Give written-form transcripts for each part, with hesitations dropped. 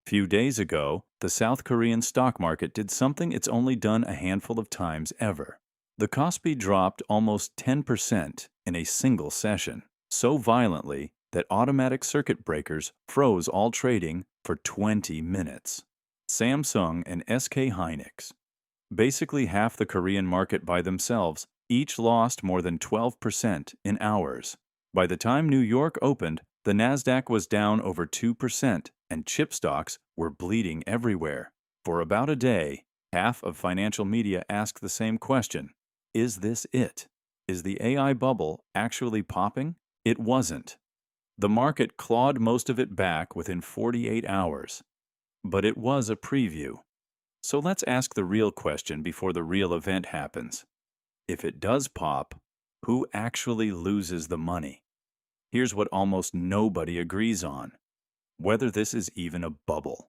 Few days ago, the South Korean stock market did something it's only done a handful of times ever. The Kospi dropped almost 10% in a single session, so violently that automatic circuit breakers froze all trading for 20 minutes. Samsung and SK Hynix, basically half the Korean market by themselves, each lost more than 12% in hours. By the time New York opened, the Nasdaq was down over 2%, and chip stocks were bleeding everywhere. For about a day, half of financial media asked the same question: is this it? Is the AI bubble actually popping? It wasn't. The market clawed most of it back within 48 hours. But it was a preview. So let's ask the real question before the real event happens. If it does pop, who actually loses the money? Here's what almost nobody agrees on: whether this is even a bubble.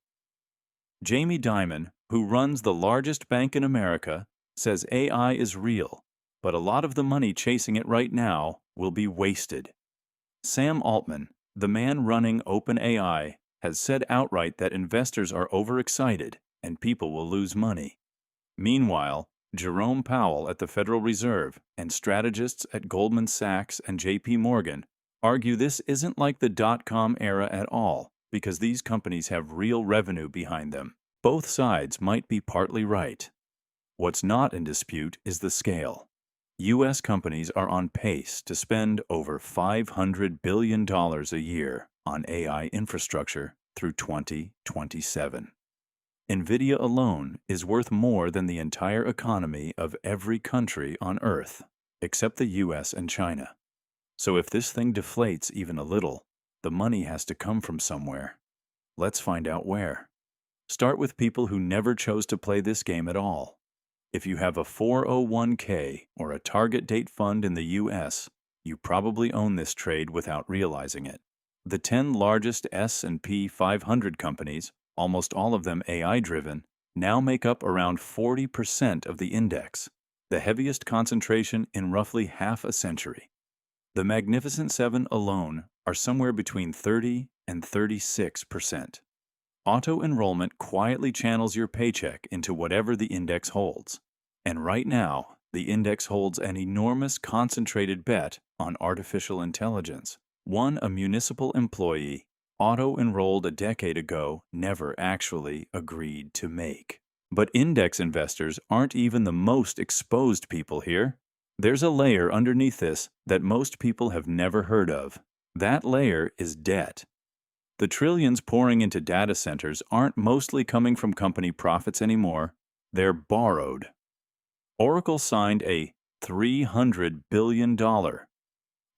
Jamie Dimon, who runs the largest bank in America, says AI is real, but a lot of the money chasing it right now will be wasted. Sam Altman, the man running OpenAI, has said outright that investors are overexcited and people will lose money. Meanwhile, Jerome Powell at the Federal Reserve and strategists at Goldman Sachs and JP Morgan argue this isn't like the dot-com era at all, because these companies have real revenue behind them. Both sides might be partly right. What's not in dispute is the scale. U.S. companies are on pace to spend over $500 billion a year on AI infrastructure through 2027. Nvidia alone is worth more than the entire economy of every country on Earth, except the U.S. and China. So if this thing deflates even a little, the money has to come from somewhere. Let's find out where. Start with people who never chose to play this game at all. If you have a 401k or a target date fund in the U.S., you probably own this trade without realizing it. The 10 largest S&P 500 companies, almost all of them AI-driven, now make up around 40% of the index, the heaviest concentration in roughly half a century. The Magnificent Seven alone are somewhere between 30 and 36%. Auto-enrollment quietly channels your paycheck into whatever the index holds. And right now, the index holds an enormous concentrated bet on artificial intelligence, one a municipal employee auto-enrolled a decade ago never actually agreed to make. But index investors aren't even the most exposed people here. There's a layer underneath this that most people have never heard of. That layer is debt. The trillions pouring into data centers aren't mostly coming from company profits anymore. They're borrowed. Oracle signed a $300 billion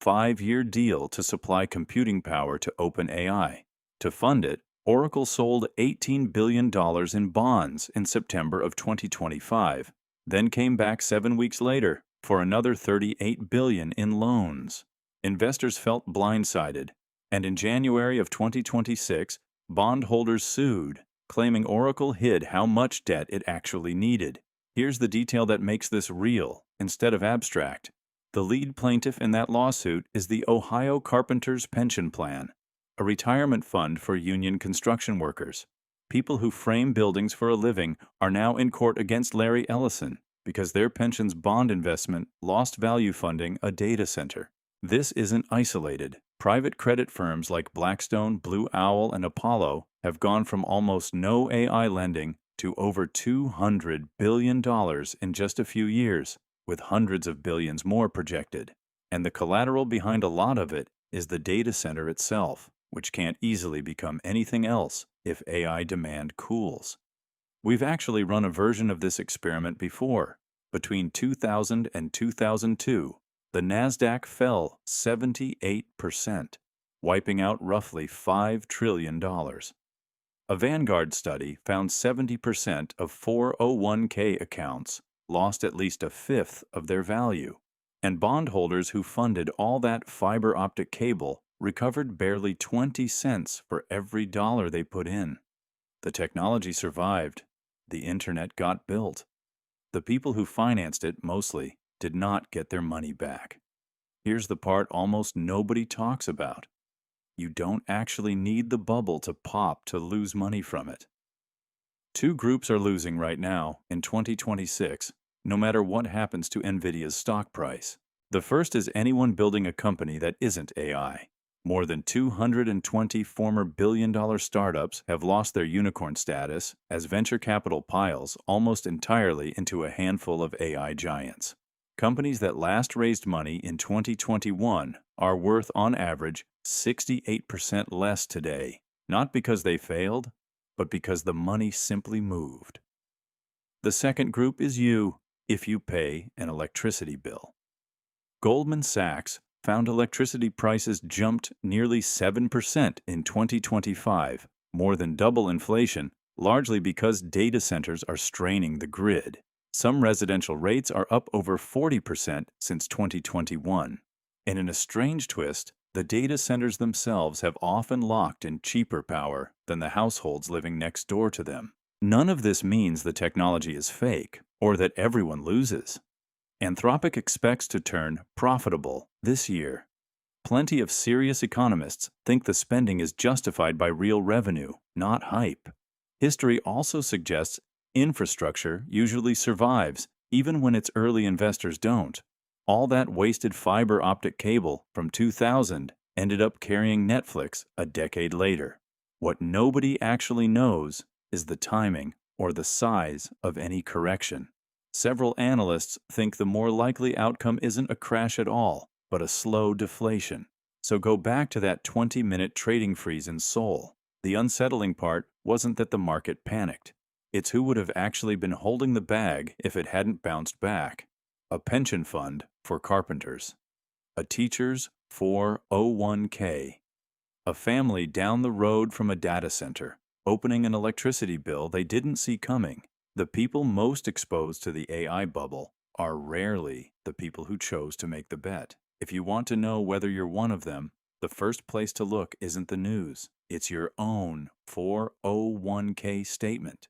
five-year deal to supply computing power to OpenAI. To fund it, Oracle sold $18 billion in bonds in September of 2025, then came back 7 weeks later for another $38 billion in loans. Investors felt blindsided, and in January of 2026, bondholders sued, claiming Oracle hid how much debt it actually needed. Here's the detail that makes this real instead of abstract. The lead plaintiff in that lawsuit is the Ohio Carpenters Pension Plan, a retirement fund for union construction workers. People who frame buildings for a living are now in court against Larry Ellison because their pension's bond investment lost value funding a data center. This isn't isolated. Private credit firms like Blackstone, Blue Owl, and Apollo have gone from almost no AI lending to over $200 billion in just a few years, with hundreds of billions more projected. And the collateral behind a lot of it is the data center itself, which can't easily become anything else if AI demand cools. We've actually run a version of this experiment before. Between 2000 and 2002, the Nasdaq fell 78%, wiping out roughly $5 trillion. A Vanguard study found 70% of 401k accounts lost at least a fifth of their value, and bondholders who funded all that fiber optic cable recovered barely 20 cents for every dollar they put in. The technology survived. The internet got built. The people who financed it, mostly, did not get their money back. Here's the part almost nobody talks about. You don't actually need the bubble to pop to lose money from it. Two groups are losing right now in 2026, no matter what happens to Nvidia's stock price. The first is anyone building a company that isn't AI. More than 220 former billion-dollar startups have lost their unicorn status as venture capital piles almost entirely into a handful of AI giants. Companies that last raised money in 2021 are worth, on average, 68% less today, not because they failed, but because the money simply moved. The second group is you, if you pay an electricity bill. Goldman Sachs found electricity prices jumped nearly 7% in 2025, more than double inflation, largely because data centers are straining the grid. Some residential rates are up over 40% since 2021. And in a strange twist, the data centers themselves have often locked in cheaper power than the households living next door to them. None of this means the technology is fake or that everyone loses. Anthropic expects to turn profitable this year. Plenty of serious economists think the spending is justified by real revenue, not hype. History also suggests infrastructure usually survives, even when its early investors don't. All that wasted fiber optic cable from 2000 ended up carrying Netflix a decade later. What nobody actually knows is the timing or the size of any correction. Several analysts think the more likely outcome isn't a crash at all, but a slow deflation. So go back to that 20-minute trading freeze in Seoul. The unsettling part wasn't that the market panicked. It's who would have actually been holding the bag if it hadn't bounced back. A pension fund for carpenters. A teacher's 401k. A family down the road from a data center, opening an electricity bill they didn't see coming. The people most exposed to the AI bubble are rarely the people who chose to make the bet. If you want to know whether you're one of them, the first place to look isn't the news. It's your own 401k statement.